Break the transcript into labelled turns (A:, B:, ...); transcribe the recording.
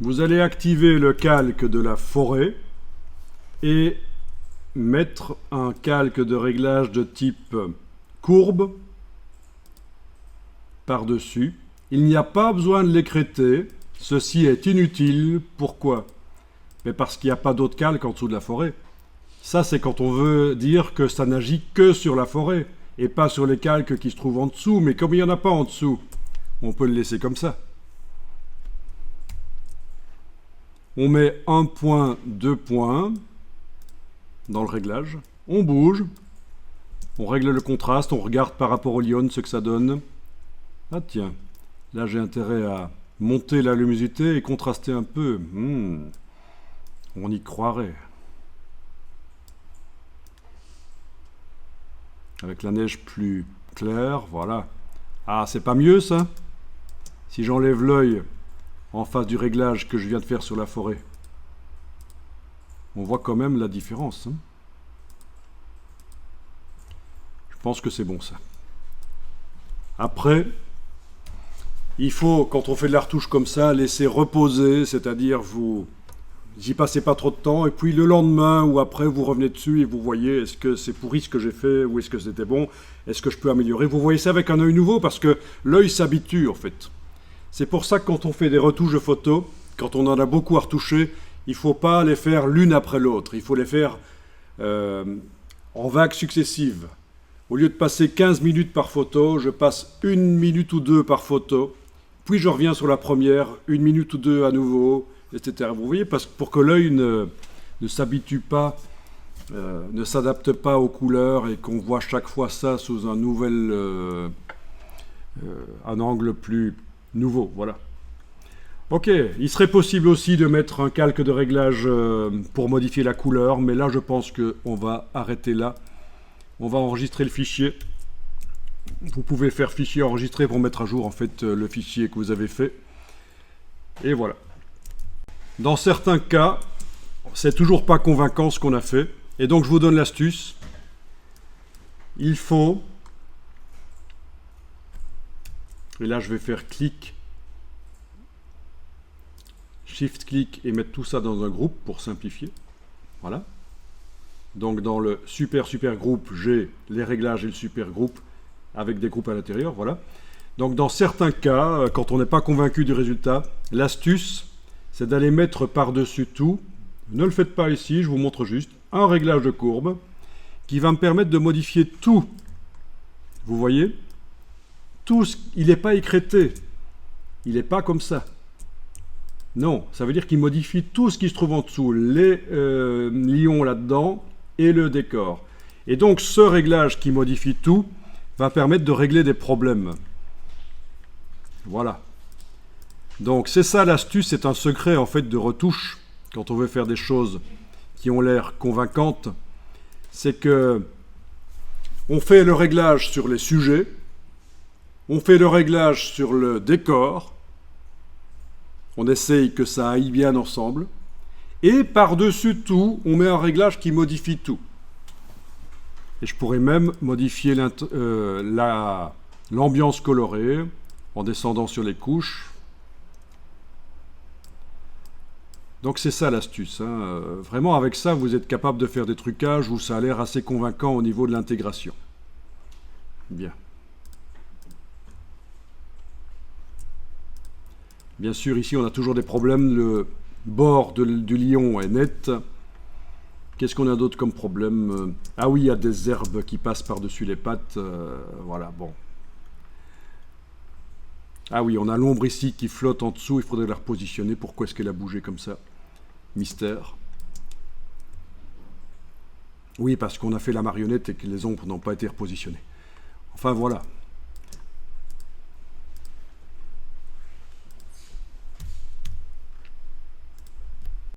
A: Vous allez activer le calque de la forêt et mettre un calque de réglage de type courbe par-dessus. Il n'y a pas besoin de l'écrêter. Ceci est inutile. Pourquoi? Mais parce qu'il n'y a pas d'autre calque en dessous de la forêt. Ça, c'est quand on veut dire que ça n'agit que sur la forêt et pas sur les calques qui se trouvent en dessous. Mais comme il n'y en a pas en dessous, on peut le laisser comme ça. On met un point, 2 points dans le réglage. On bouge. On règle le contraste. On regarde par rapport au l'ion ce que ça donne. Ah tiens, là j'ai intérêt à monter la luminosité et contraster un peu. On y croirait. Avec la neige plus claire, voilà. Ah, c'est pas mieux ça? Si j'enlève l'œil en face du réglage que je viens de faire sur la forêt, on voit quand même la différence. Je pense que c'est bon ça. Après, il faut, quand on fait de la retouche comme ça, laisser reposer, c'est-à-dire vous n'y passez pas trop de temps, et puis le lendemain ou après, vous revenez dessus et vous voyez, est-ce que c'est pourri ce que j'ai fait, ou est-ce que c'était bon, est-ce que je peux améliorer. Vous voyez ça avec un œil nouveau, parce que l'œil s'habitue en fait. C'est pour ça que quand on fait des retouches de photos, quand on en a beaucoup à retoucher, il ne faut pas les faire l'une après l'autre, il faut les faire en vagues successives. Au lieu de passer 15 minutes par photo, je passe 1 minute ou 2 par photo, puis je reviens sur la première, 1 minute ou 2 à nouveau, etc. Vous voyez, parce que pour que l'œil ne s'habitue pas, ne s'adapte pas aux couleurs et qu'on voit chaque fois ça sous un angle plus nouveau, voilà. Ok, il serait possible aussi de mettre un calque de réglage pour modifier la couleur, mais là je pense qu'on va arrêter là. On va enregistrer le fichier. Vous pouvez faire fichier enregistré pour mettre à jour en fait le fichier que vous avez fait. Et voilà. Dans certains cas, c'est toujours pas convaincant ce qu'on a fait. Et donc je vous donne l'astuce. Il faut, et là je vais faire clic, shift-clic et mettre tout ça dans un groupe pour simplifier. Voilà. Donc dans le super groupe, j'ai les réglages et le super groupe avec des groupes à l'intérieur, voilà. Donc dans certains cas, quand on n'est pas convaincu du résultat, l'astuce, c'est d'aller mettre par-dessus tout, ne le faites pas ici, je vous montre juste, un réglage de courbe qui va me permettre de modifier tout. Vous voyez? Tout, il n'est pas écrêté, il n'est pas comme ça. Non, ça veut dire qu'il modifie tout ce qui se trouve en dessous, les lions là-dedans, et le décor. Et donc ce réglage qui modifie tout va permettre de régler des problèmes. Voilà. Donc c'est ça l'astuce, c'est un secret en fait de retouche quand on veut faire des choses qui ont l'air convaincantes. C'est que on fait le réglage sur les sujets, on fait le réglage sur le décor, on essaye que ça aille bien ensemble. Et par-dessus tout, on met un réglage qui modifie tout. Et je pourrais même modifier l'ambiance colorée en descendant sur les couches. Donc c'est ça l'astuce. Vraiment avec ça, vous êtes capable de faire des trucages où ça a l'air assez convaincant au niveau de l'intégration. Bien. Bien sûr, ici on a toujours des problèmes. Le bord du lion est net. Qu'est-ce qu'on a d'autre comme problème? Ah oui, il y a des herbes qui passent par-dessus les pattes. Voilà, bon. Ah oui, on a l'ombre ici qui flotte en dessous. Il faudrait la repositionner. Pourquoi est-ce qu'elle a bougé comme ça? Mystère. Oui, parce qu'on a fait la marionnette et que les ombres n'ont pas été repositionnées. Enfin, voilà.